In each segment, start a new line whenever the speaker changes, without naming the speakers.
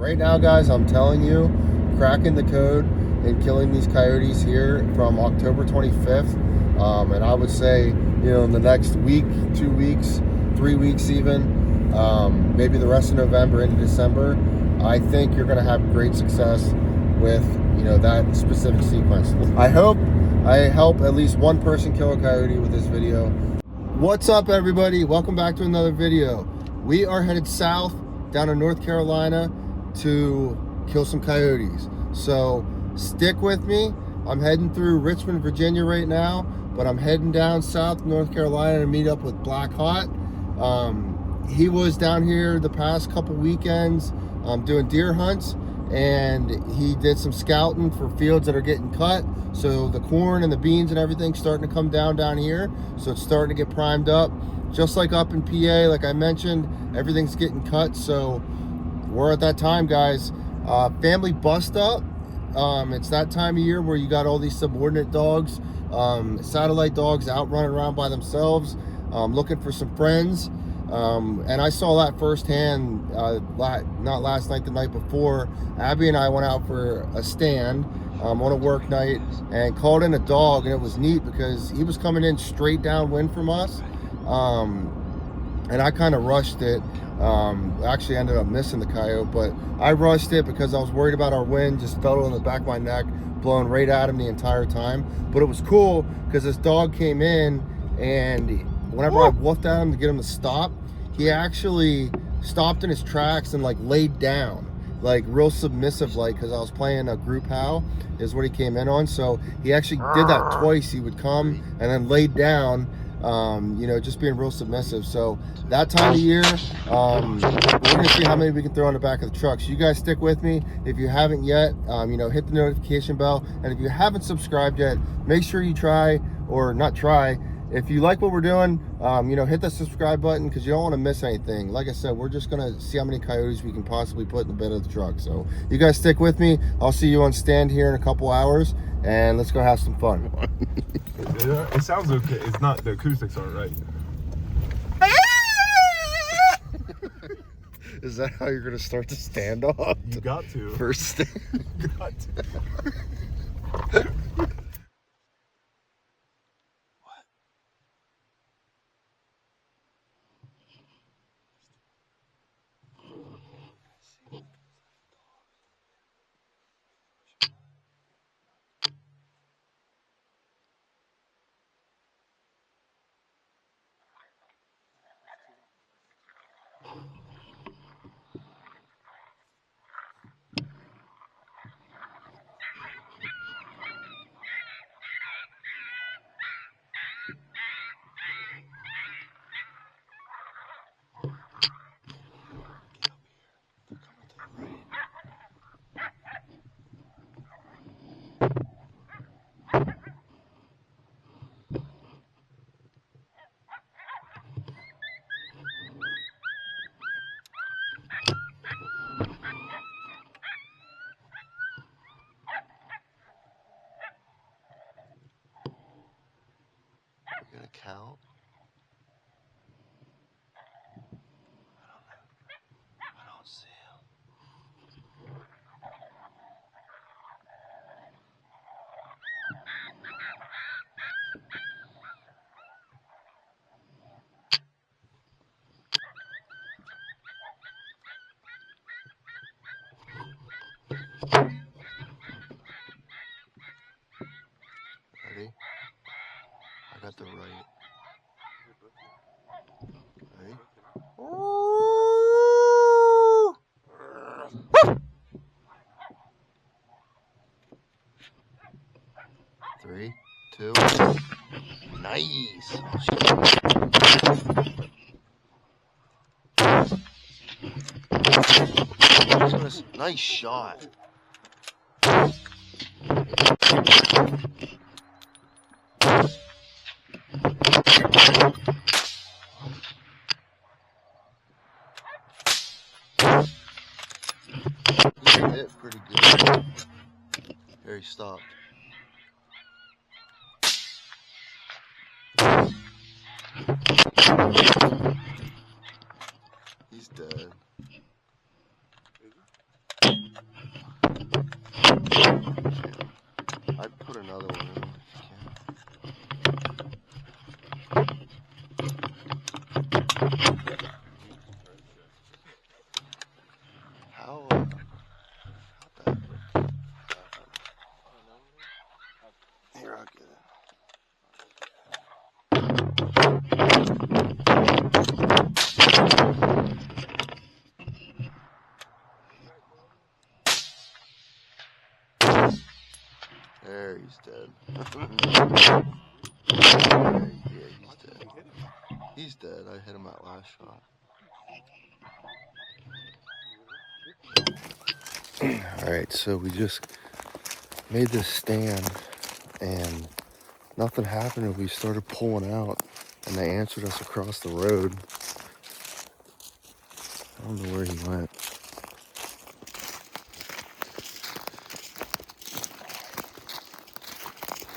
Right now, guys, I'm telling you, cracking the code and killing these coyotes here from October 25th. And I would say, in the next week, 2 weeks, 3 weeks even, maybe the rest of November into December, I think you're going to have great success with, that specific sequence. I hope I help at least one person kill a coyote with this video. What's up, everybody? Welcome back to another video. We are headed south down to North Carolina to kill some coyotes. So stick with me. I'm heading through Richmond, Virginia right now, but I'm heading down south North Carolina to meet up with Black Hot. He was down here the past couple weekends doing deer hunts, and he did some scouting for fields that are getting cut. So the corn and the beans and everything's starting to come down here. So it's starting to get primed up. Just like up in PA, like I mentioned, everything's getting cut. So we're at that time, guys. Family bust up. It's that time of year where you got all these subordinate dogs, satellite dogs out running around by themselves, looking for some friends. And I saw that firsthand, not last night, the night before. Abby and I went out for a stand on a work night and called in a dog, and it was neat because he was coming in straight downwind from us. And I kind of rushed it. Actually ended up missing the coyote, but I rushed it because I was worried about our wind. Just felt it on the back of my neck, blowing right at him the entire time. But it was cool because this dog came in, and whenever I woofed at him to get him to stop, he actually stopped in his tracks and laid down, real submissive, because I was playing a group howl is what he came in on. So he actually did that twice. He would come and then laid down, just being real submissive. So that time of year, we're gonna see how many we can throw on the back of the truck. So you guys stick with me. If you haven't yet, hit the notification bell, and if you haven't subscribed yet, make sure you if you like what we're doing, hit the subscribe button, because you don't want to miss anything. Like I said, we're just gonna see how many coyotes we can possibly put in the bed of the truck. So you guys stick with me. I'll see you on stand here in a couple hours, and let's go have some fun.
It sounds okay. It's not, the acoustics aren't right.
Is that how you're gonna start the standoff?
You got to.
First stand.
You got to.
We're gonna count. I don't see him. Ready? I got the right. Ready? Three, two, nice. Nice shot. He hit pretty good. There, he stopped. He's dead. There, he's dead. Yeah, he's dead. He's dead. I hit him that last shot. Alright, so we just made this stand and nothing happened and we started pulling out and they answered us across the road. I don't know where he went.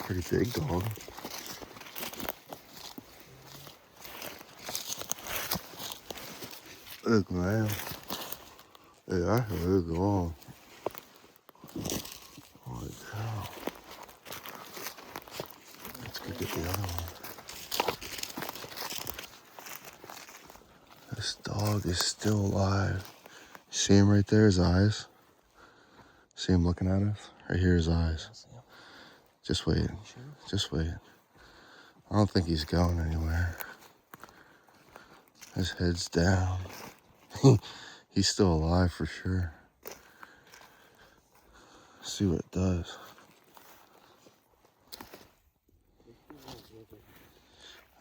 Pretty big dog. Look, man. Hey, that's a big dog. Holy cow. Let's go get the other one. This dog is still alive. See him right there, his eyes? See him looking at us? Right here, his eyes. Just wait. Just wait. I don't think he's going anywhere. His head's down. He's still alive for sure. See what it does.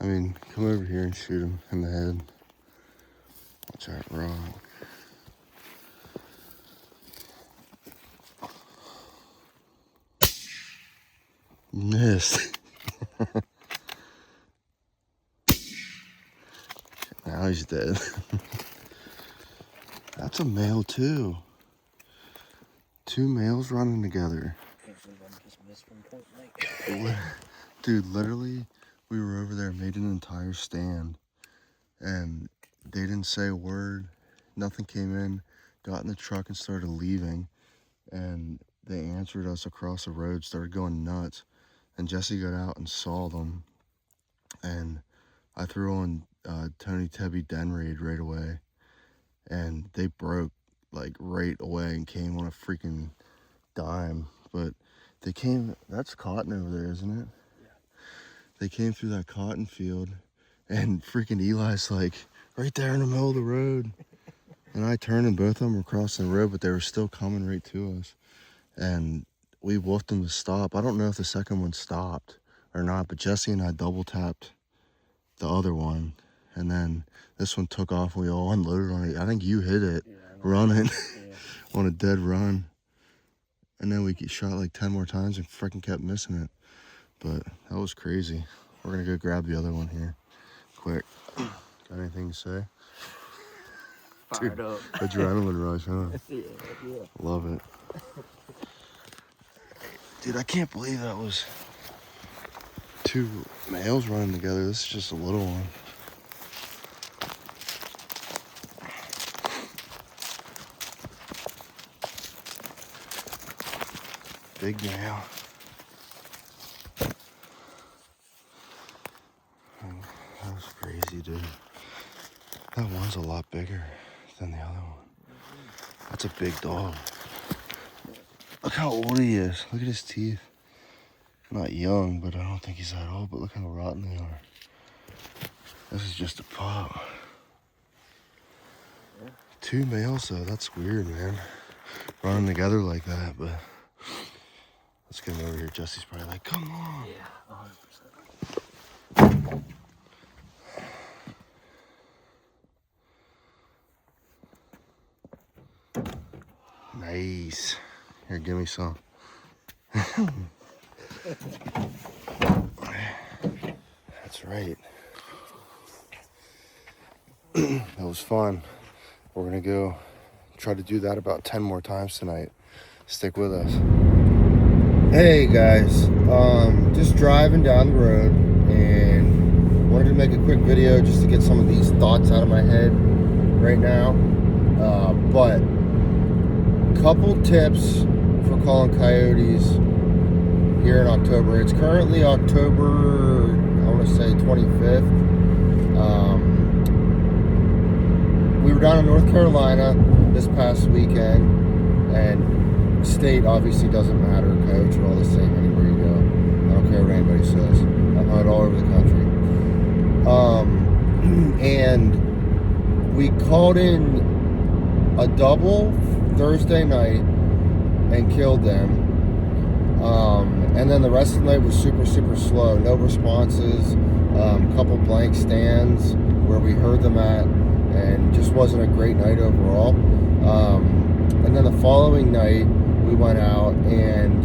I mean, come over here and shoot him in the head. Watch that wrong. Missed. Now he's dead. That's a male too. Two males running together. Dude, literally, we were over there, made an entire stand, and they didn't say a word. Nothing came in. Got in the truck and started leaving, and they answered us across the road, started going nuts. And Jesse got out and saw them, and I threw on Tony Tebby Den Raid right away, and they broke like right away and came on a freaking dime. But they came, that's cotton over there, isn't it? Yeah. They came through that cotton field, and freaking Eli's like right there in the middle of the road. And I turned and both of them were crossing the road, but they were still coming right to us. And we wolfed them to stop. I don't know if the second one stopped or not, but Jesse and I double tapped the other one, and then this one took off. We all unloaded on it. I think you hit it, running on a dead run, and then we shot like 10 more times and freaking kept missing it. But that was crazy. We're gonna go grab the other one here, quick. Got anything to say?
Fired up.
Adrenaline rush, huh?
Yeah.
Love it. Dude, I can't believe that was two males running together. This is just a little one. Big male. That was crazy, dude. That one's a lot bigger than the other one. That's a big dog. Look how old he is. Look at his teeth. Not young, but I don't think he's that old, but look how rotten they are. This is just a pup. Yeah. Two males though, that's weird, man. Running together like that, but let's get him over here. Jesse's probably like, come on.
Yeah, 100%.
Nice. Here, give me some. That's right. That was fun. We're gonna go try to do that about 10 more times tonight. Stick with us. Hey guys, just driving down the road and wanted to make a quick video just to get some of these thoughts out of my head right now. But couple tips for calling coyotes here in October. It's currently October, I want to say 25th. We were down in North Carolina this past weekend, and state obviously doesn't matter. Coyotes are all the same anywhere you go. I don't care what anybody says. I've hunted all over the country. And we called in a double Thursday night and killed them. And then the rest of the night was super, super slow. No responses, couple blank stands where we heard them at, and just wasn't a great night overall. And then the following night, we went out, and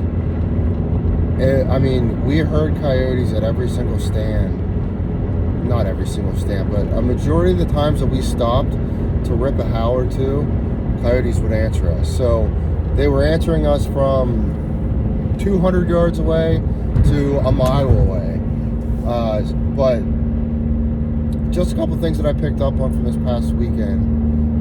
we heard coyotes at every single stand. Not every single stand, but a majority of the times that we stopped to rip a howl or two, coyotes would answer us. So they were answering us from 200 yards away to a mile away. But just a couple things that I picked up on from this past weekend,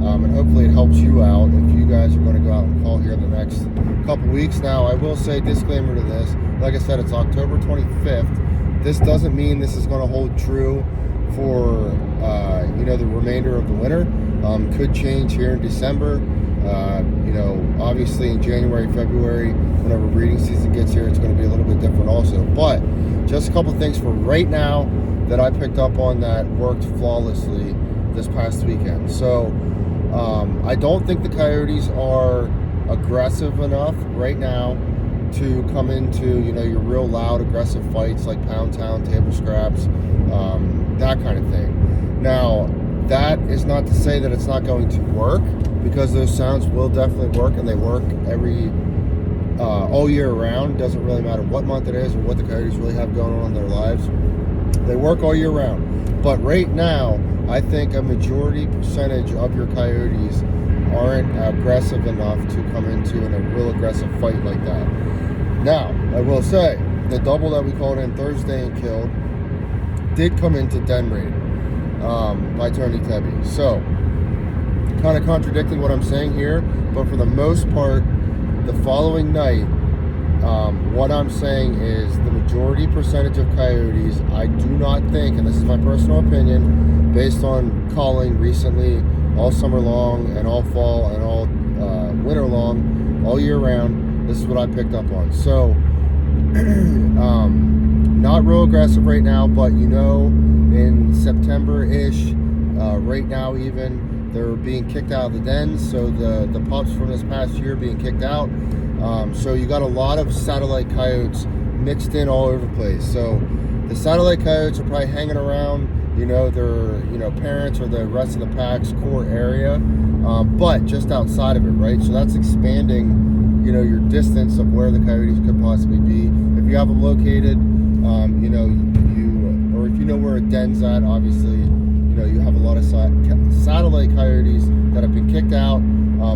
and hopefully it helps you out if you guys are going to go out and call here in the next couple weeks. Now, I will say, disclaimer to this, like I said, it's October 25th. This doesn't mean this is going to hold true for the remainder of the winter. Could change here in December. Obviously in January, February, whenever breeding season gets here, it's going to be a little bit different also. But just a couple things for right now that I picked up on that worked flawlessly this past weekend. So I don't think the coyotes are aggressive enough right now to come into your real loud aggressive fights like pound town, table scraps, that kind of thing. Now, that is not to say that it's not going to work, because those sounds will definitely work, and they work all year round. Doesn't really matter what month it is or what the coyotes really have going on in their lives. They work all year round. But right now, I think a majority percentage of your coyotes aren't aggressive enough to come into a real aggressive fight like that. Now, I will say, the double that we called in Thursday and killed did come into den raid by Tony Tebby. So, kind of contradicting what I'm saying here, but for the most part, the following night, what I'm saying is the majority percentage of coyotes, I do not think, and this is my personal opinion, based on calling recently, all summer long, and all fall, and all winter long, all year round, this is what I picked up on. So, not real aggressive right now, but in September-ish, right now even, they're being kicked out of the dens. So the pups from this past year being kicked out. So you got a lot of satellite coyotes mixed in all over the place. So the satellite coyotes are probably hanging around, their parents or the rest of the pack's core area, but just outside of it, right? So that's expanding, your distance of where the coyotes could possibly be. If you have them located, or if you know where a den's at, obviously, you have a lot of satellite coyotes that have been kicked out,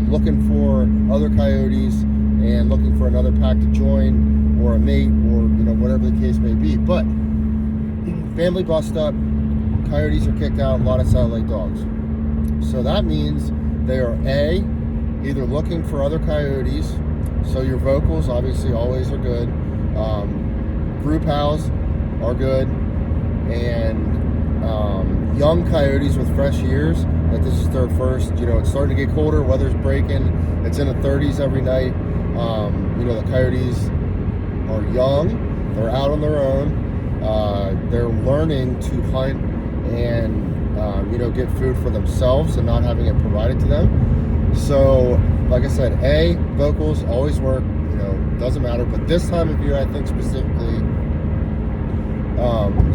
looking for other coyotes and looking for another pack to join, or a mate, or whatever the case may be. But family bust up, coyotes are kicked out, a lot of satellite dogs. So that means they are either looking for other coyotes. So your vocals obviously always are good. Group howls are good, and young coyotes with fresh ears, that this is their first, it's starting to get colder, weather's breaking, it's in the 30s every night. The coyotes are young, they're out on their own, they're learning to hunt and get food for themselves and not having it provided to them. So like I said, vocals always work, doesn't matter. But this time of year, I think specifically,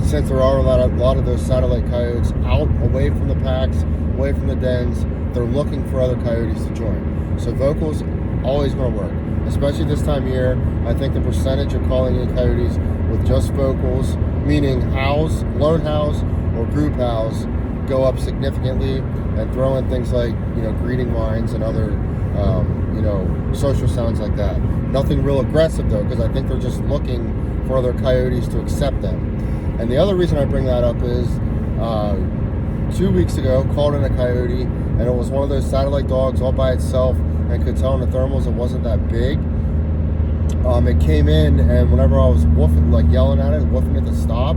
since there are a lot of those satellite coyotes out away from the packs, away from the dens, they're looking for other coyotes to join. So vocals always going to work, especially this time of year. I think the percentage of calling in coyotes with just vocals, meaning howls, lone howls or group howls, go up significantly, and throw in things like greeting whines and other social sounds like that. Nothing real aggressive though, because I think they're just looking for other coyotes to accept them. And the other reason I bring that up is 2 weeks ago, called in a coyote, and it was one of those satellite dogs all by itself, and could tell in the thermals it wasn't that big. It came in, and whenever I was woofing, like yelling at it, woofing it to stop,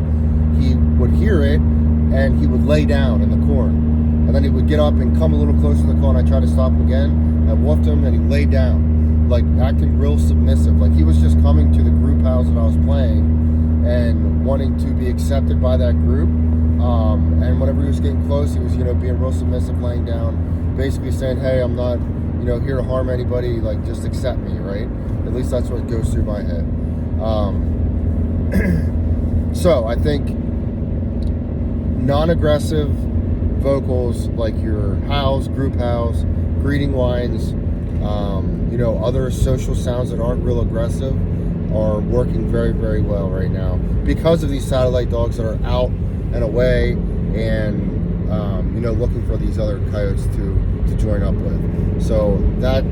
he would hear it, and he would lay down in the corn. And then he would get up and come a little closer to the corn. I tried to stop him again. I woofed him, and he laid down, like acting real submissive. Like he was just coming to the group house that I was playing and wanting to be accepted by that group. And whenever he was getting close, he was, being real submissive, laying down, basically saying, hey, I'm not, here to harm anybody, like just accept me, right? At least that's what goes through my head. So I think non-aggressive vocals like your howls, group howls, greeting whines, other social sounds that aren't real aggressive are working very, very well right now because of these satellite dogs that are out and away and looking for these other coyotes to join up with. So that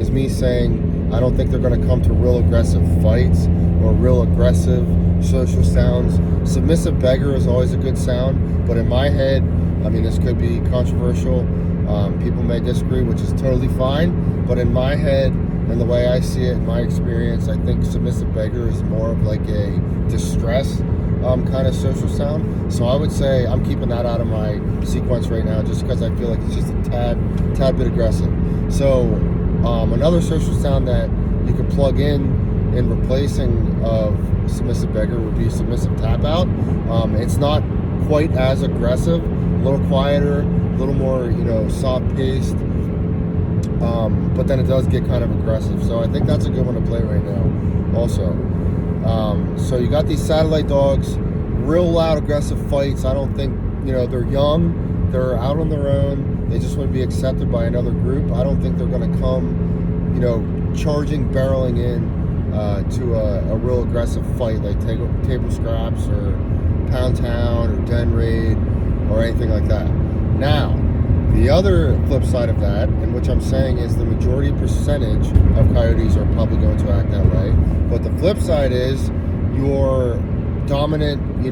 is me saying I don't think they're going to come to real aggressive fights or real aggressive social sounds. Submissive beggar is always a good sound, but in my head, I mean, this could be controversial. People may disagree, which is totally fine, but in my head and the way I see it, in my experience, I think submissive beggar is more of like a distress kind of social sound. So I would say I'm keeping that out of my sequence right now just because I feel like it's just a tad bit aggressive. So another social sound that you could plug in replacing of submissive beggar would be submissive tap out. It's not quite as aggressive, a little quieter, a little more soft paced, but then it does get kind of aggressive. So I think that's a good one to play right now also. So you got these satellite dogs, real loud aggressive fights. I don't think they're young, they're out on their own, they just want to be accepted by another group. I don't think they're going to come charging, barreling in to a real aggressive fight like table scraps or pound town or den raid or anything like that. Now the other flip side of that, and which I'm saying is the majority percentage of coyotes are probably going to act that way, but the flip side is your dominant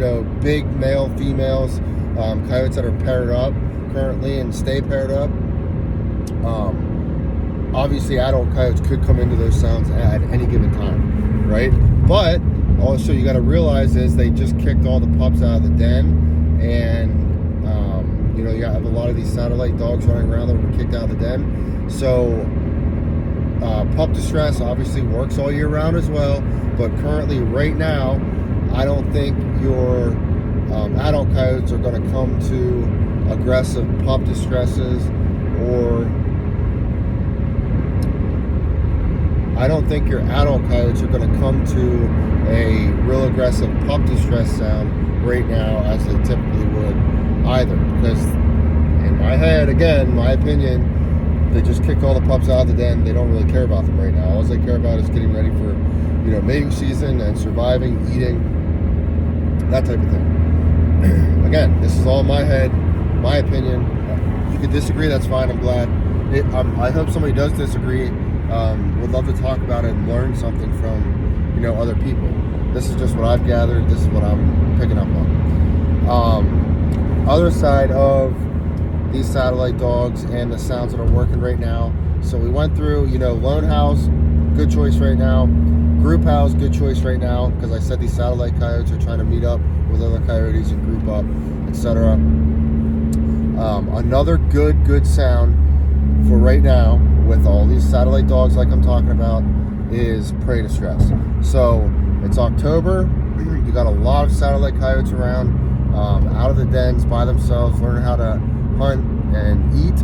big male females, coyotes that are paired up currently and stay paired up. Obviously adult coyotes could come into those sounds at any given time, right? But also you got to realize is they just kicked all the pups out of the den, and you have a lot of these satellite dogs running around that were kicked out of the den. So pup distress obviously works all year round as well, but currently right now I don't think your adult coyotes are going to come to aggressive pup distresses, or I don't think your adult coyotes are going to come to a real aggressive pup distress sound right now as they typically would either, because in my head, again, my opinion, they just kicked all the pups out of the den. They don't really care about them right now. All they care about is getting ready for mating season and surviving, eating, that type of thing. Again, this is all in my head, my opinion. You can disagree, that's fine. I'm glad. I hope somebody does disagree. Would love to talk about it and learn something from other people. This is just what I've gathered. This is what I'm picking up on. Other side of these satellite dogs and the sounds that are working right now. So we went through, lone house, good choice right now. Group house, good choice right now, because I said these satellite coyotes are trying to meet up with other coyotes and group up, etc. Another good sound for right now with all these satellite dogs like I'm talking about is prey distress. So it's October, you got a lot of satellite coyotes around, out of the dens by themselves, learning how to hunt and eat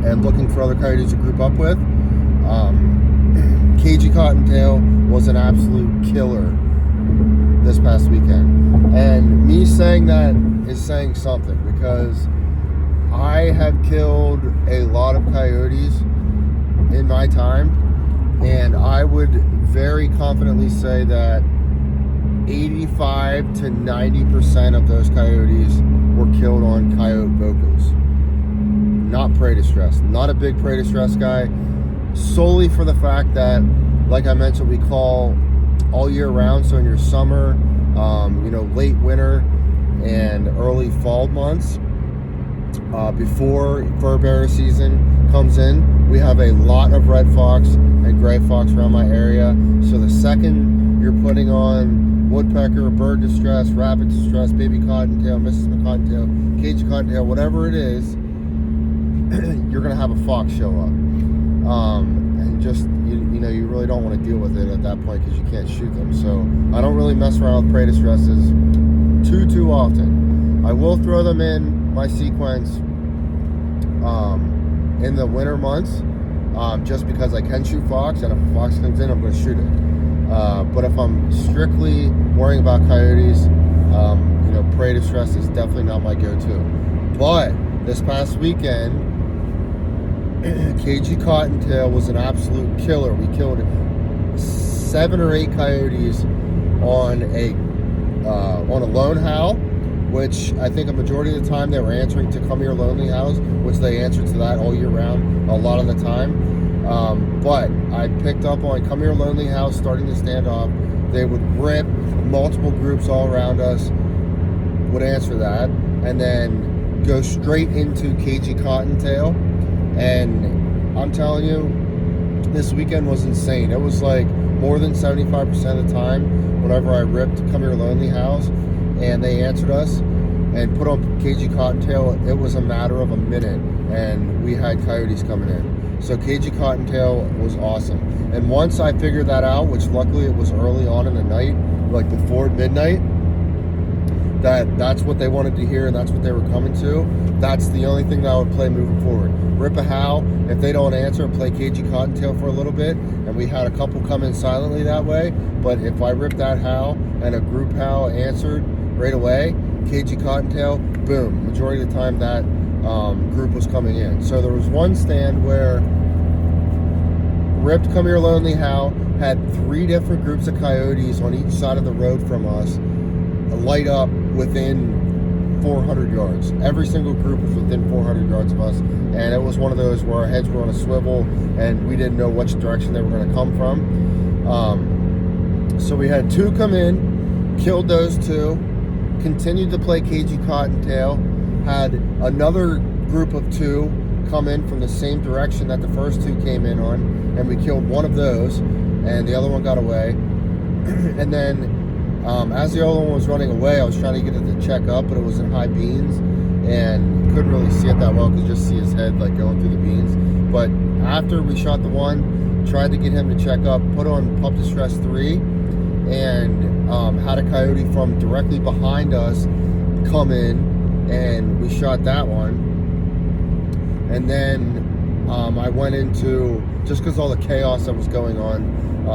and looking for other coyotes to group up with. Cagey Cottontail was an absolute killer this past weekend, and me saying that is saying something, because I have killed a lot of coyotes in my time, and I would very confidently say that 85 to 90% of those coyotes were killed on coyote vocals, not prey distress. Not a big prey distress guy, solely for the fact that, like I mentioned, we call all year round. So in your summer, late winter and early fall months, before fur bearer season comes in, we have a lot of red fox and gray fox around my area. So the second you're putting on woodpecker, bird distress, rabbit distress, baby cottontail, Mrs. McCottontail, cagey cottontail, whatever it is, you're gonna have a fox show up, and just you really don't want to deal with it at that point because you can't shoot them. So I don't really mess around with prey distresses too often. I will throw them in my sequence in the winter months, just because I can shoot fox, and if a fox comes in, I'm going to shoot it. But if I'm strictly worrying about coyotes, prey distress is definitely not my go-to. But this past weekend, KG Cottontail was an absolute killer. We killed 7 or 8 coyotes on a lone howl, which I think a majority of the time they were answering to Come Here Lonely Howls, which they answered to that all year round, a lot of the time. But I picked up on Come Here Lonely House starting the standoff. They would rip multiple groups all around us, would answer that, and then go straight into KG Cottontail. And I'm telling you, this weekend was insane. It was like more than 75% of the time whenever I ripped Come Here Lonely House and they answered us and put on KG Cottontail, it was a matter of a minute and we had coyotes coming in. So KG Cottontail was awesome. And once I figured that out, which luckily it was early on in the night, like before midnight, that's what they wanted to hear and that's what they were coming to, that's the only thing that I would play moving forward. Rip a howl. If they don't answer, play KG Cottontail for a little bit. And we had a couple come in silently that way. But if I ripped that howl and a group howl answered right away, KG Cottontail, boom. Majority of the time that group was coming in. So there was one stand where ripped Come Here Lonely Howl, had 3 different groups of coyotes on each side of the road from us light up within 400 yards. Every single group was within 400 yards of us, and it was one of those where our heads were on a swivel and we didn't know which direction they were going to come from. So we had 2 come in, killed those 2, continued to play KG Cottontail, had another group of 2 come in from the same direction that the first 2 came in on, and we killed one of those, and the other one got away. And then as the other one was running away, I was trying to get it to check up, but it was in high beans and couldn't really see it that well because just see his head like going through the beans. But after we shot the one, tried to get him to check up, put on Pup Distress 3, and had a coyote from directly behind us come in, and we shot that one. And then I went into, just because all the chaos that was going on,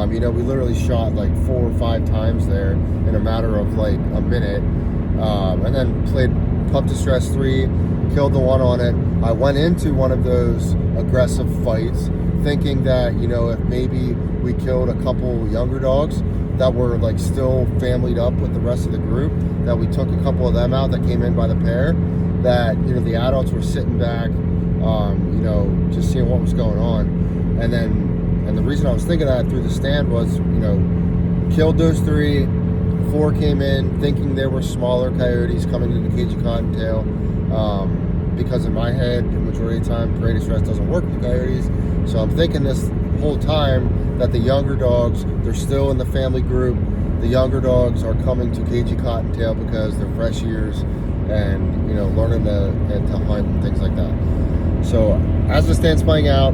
we literally shot like 4 or 5 times there in a matter of like a minute, and then played Pup Distress 3, killed the one on it. I went into one of those aggressive fights thinking that, if maybe we killed a couple younger dogs that were like still familyed up with the rest of the group, that we took a couple of them out that came in by the pair, that, the adults were sitting back, just seeing what was going on. And the reason I was thinking that through the stand was, killed those 3, 4 came in thinking they were smaller coyotes coming into KG Cottontail, because in my head, the majority of the time, prey distress doesn't work with coyotes. So I'm thinking this whole time that the younger dogs, they're still in the family group. The younger dogs are coming to KG Cottontail because they're fresh ears and, learning to hunt and things like that. So as the stand's playing out,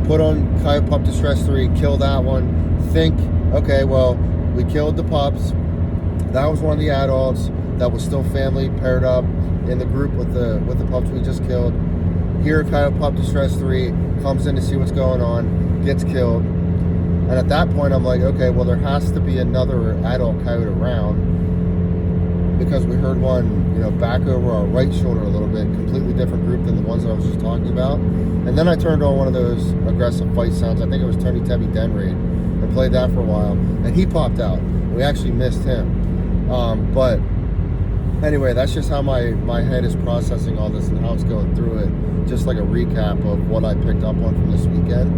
put on Coyote Pup Distress 3, kill that one, think, okay, well, we killed the pups. That was one of the adults that was still family paired up in the group with the pups we just killed. Here, Coyote Pup Distress 3 comes in to see what's going on, gets killed. And at that point, I'm like, okay, well, there has to be another adult coyote around, because we heard one, back over our right shoulder a little bit, completely different group than the ones that I was just talking about. And then I turned on one of those aggressive fight sounds. I think it was Tony Tebby Den Raid, and played that for a while. And he popped out. We actually missed him. But anyway, that's just how my head is processing all this and how it's going through it. Just like a recap of what I picked up on from this weekend.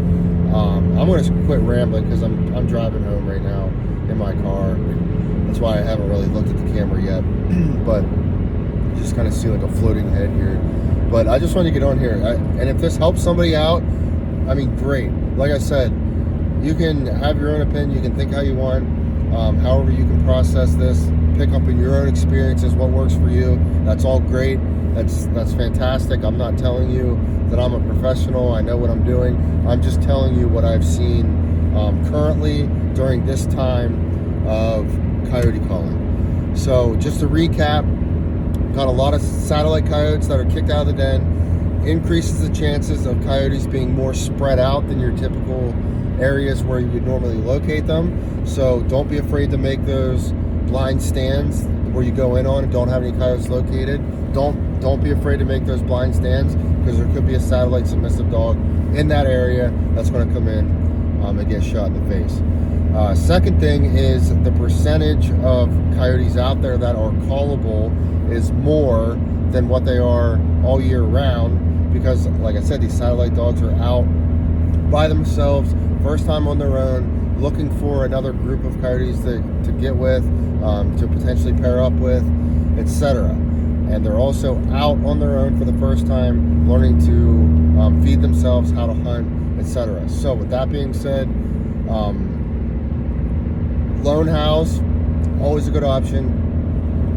I'm going to quit rambling because I'm driving home right now in my car. That's why I haven't really looked at the camera yet. But you just kind of see like a floating head here. But I just wanted to get on here. And if this helps somebody out, I mean, great. Like I said, you can have your own opinion. You can think how you want. However you can process this. Pick up in your own experiences what works for you. That's all great. That's fantastic. I'm not telling you that I'm a professional. I know what I'm doing. I'm just telling you what I've seen currently during this time of coyote calling. So just to recap, got a lot of satellite coyotes that are kicked out of the den. increases the chances of coyotes being more spread out than your typical areas where you would normally locate them. So don't be afraid to make those blind stands where you go in on and don't have any coyotes located. Don't be afraid to make those blind stands, because there could be a satellite submissive dog in that area that's going to come in and get shot in the face. Second thing is the percentage of coyotes out there that are callable is more than what they are all year round, because like I said, these satellite dogs are out by themselves, first time on their own, looking for another group of coyotes to get with, to potentially pair up with, etc. And they're also out on their own for the first time, learning to feed themselves, how to hunt, etc. So with that being said, lone house, always a good option.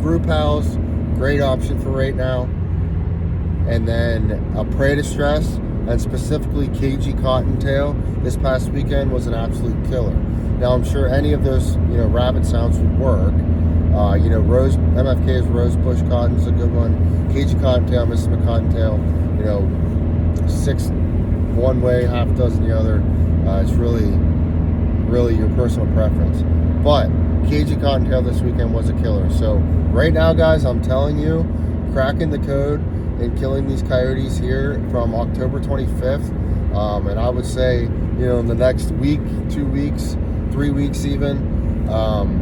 Group house, great option for right now. And then a prey distress, and specifically cagey cottontail, this past weekend was an absolute killer. Now I'm sure any of those rabbit sounds would work. MFK's rosebush cotton's a good one. Cagey cottontail, Mississippi cottontail, 6 one way, half a dozen the other. It's really your personal preference. But cagey cottontail this weekend was a killer. So right now, guys, I'm telling you, cracking the code and killing these coyotes here from October 25th, and I would say, in the next week, 2 weeks, 3 weeks even,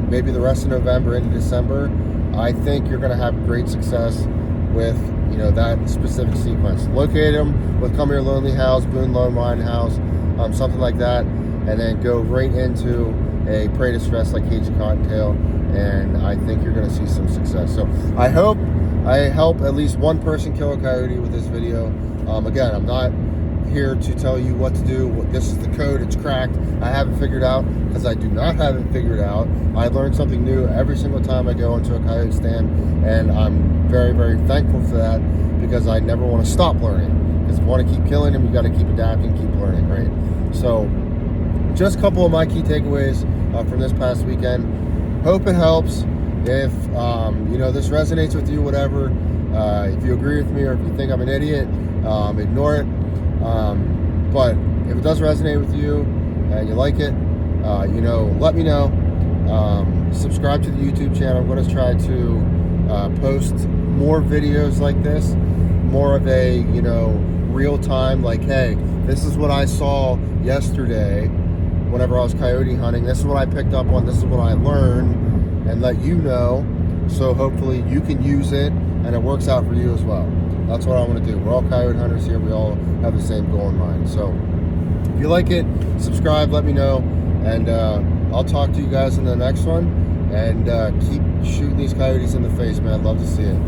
maybe the rest of November into December, I think you're going to have great success with that specific sequence. Locate them with Come Here Lonely House, Boone Lone Wine House, something like that, and then go right into a prey distress like cagey cottontail, and I think you're going to see some success. So I hope I help at least one person kill a coyote with this video. Again, I'm not here to tell you what to do. This is the code, it's cracked. I haven't figured out, because I do not have it figured out. I learn something new every single time I go into a coyote stand, and I'm very, very thankful for that, because I never want to stop learning. Because if you want to keep killing them, you got to keep adapting, keep learning, right? So just a couple of my key takeaways from this past weekend. Hope it helps. If this resonates with you, whatever, if you agree with me or if you think I'm an idiot, ignore it. But if it does resonate with you and you like it, let me know. Subscribe to the YouTube channel. I'm going to try to post more videos like this, more of a real time, like, hey, this is what I saw yesterday whenever I was coyote hunting. This is what I picked up on. This is what I learned, and let you know, so hopefully you can use it and it works out for you as well. That's what I want to do. We're all coyote hunters here. We all have the same goal in mind. So if you like it, subscribe, let me know, and I'll talk to you guys in the next one, and keep shooting these coyotes in the face, man. I'd love to see it.